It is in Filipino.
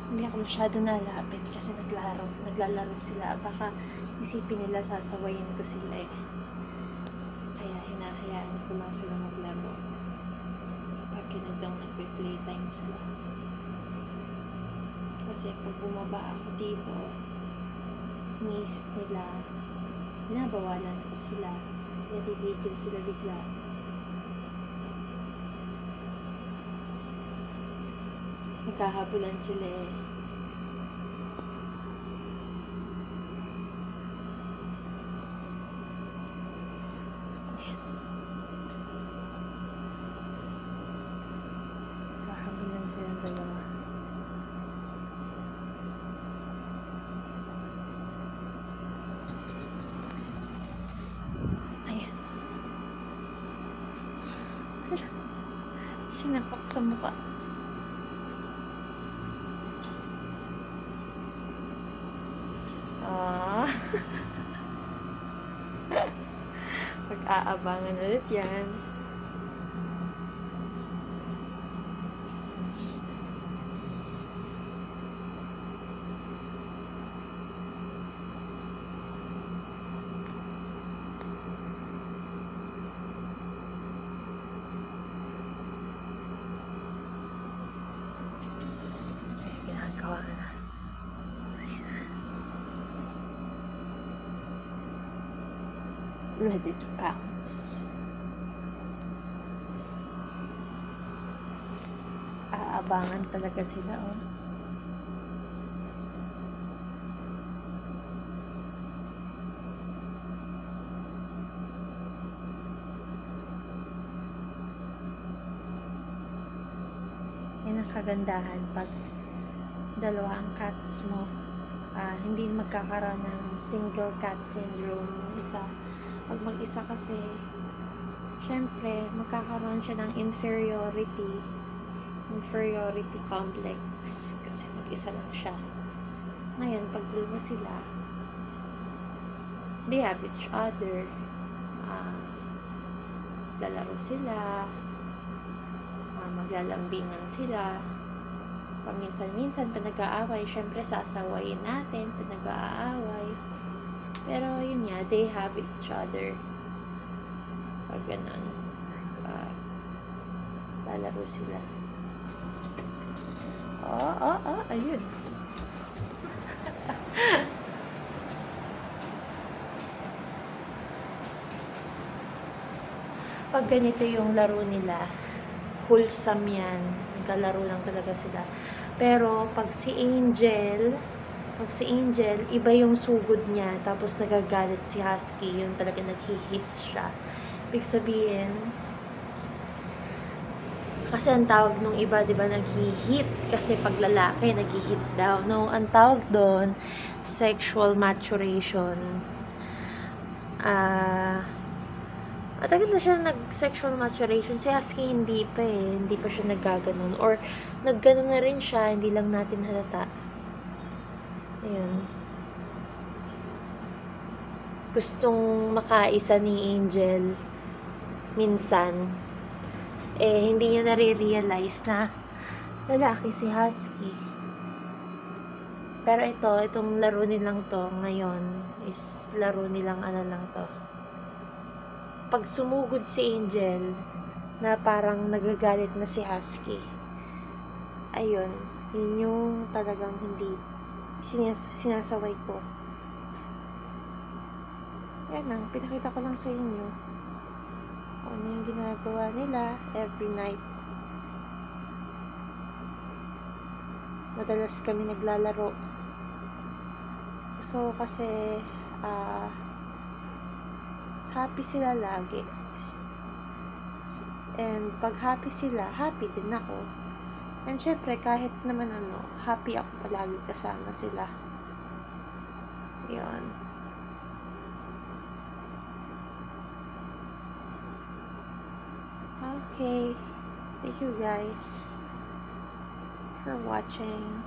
Hindi ako masyado nalapit kasi naglalaro sila. Baka isipin nila sasawayin ko sila eh. Kaya hinahayaan ko lang sila maglaro. Pag kinagdang nagpe-playtime sila. Kasi pag bumaba ako dito, iniisip nila, binabawalan ko sila. Natitigil sila bigla. Magkahabulan sila eh. Magkahabulan silang dalawa. Ayan. Sinapak sa mukha. Pag-aabangan ulit yan. Ginagawa na. Ready to pounce. Aabangan talaga sila, oh. Yan ang kagandahan pag dalawa ang cats mo. Hindi magkakaroon ng single cat syndrome yung isa. Pag mag-isa kasi, syempre, magkakaroon siya ng inferiority complex kasi mag-isa lang siya. Ngayon, pag dalawa sila, they have each other. Lalaro sila, maglalambingan sila. Paminsan-minsan, pinag-aaway, syempre sasawayin natin, pinag-aaway. Pero yun nga, they have each other. Pag ganun, lalaro sila. Ayun. Pag ganito yung laro nila, wholesome yan. Naglalaro lang talaga sila. Pero pag si Angel, iba yung sugod niya, tapos nagagalit si Husky, yung talaga naghihiss siya. Ibig sabihin, kasi ang tawag nung iba, di ba, naghihit. Kasi pag lalaki, naghihit daw. No, ang tawag doon, sexual maturation. Matagal na siya nag-sexual maturation. Si Husky hindi pa eh. Hindi pa siya naggaganon. Or nagganon na rin siya, hindi lang natin halata. Ayun. Gustong makaisa ni Angel minsan. Hindi niya nare-realize na lalaki si Husky. Pero itong laro nilang to ngayon is laro nilang ano lang to. Pag sumugod si Angel na parang nagagalit na si Husky, ayun, yun yung talagang hindi sinasaway ko. Yan lang, pinakita ko lang sa inyo ano yung ginagawa nila every night. Madalas kami naglalaro. So, kasi happy sila lagi. And pag happy sila, happy din ako. And syempre, kahit naman happy ako palagi kasama sila. Yun. Okay. Thank you guys for watching.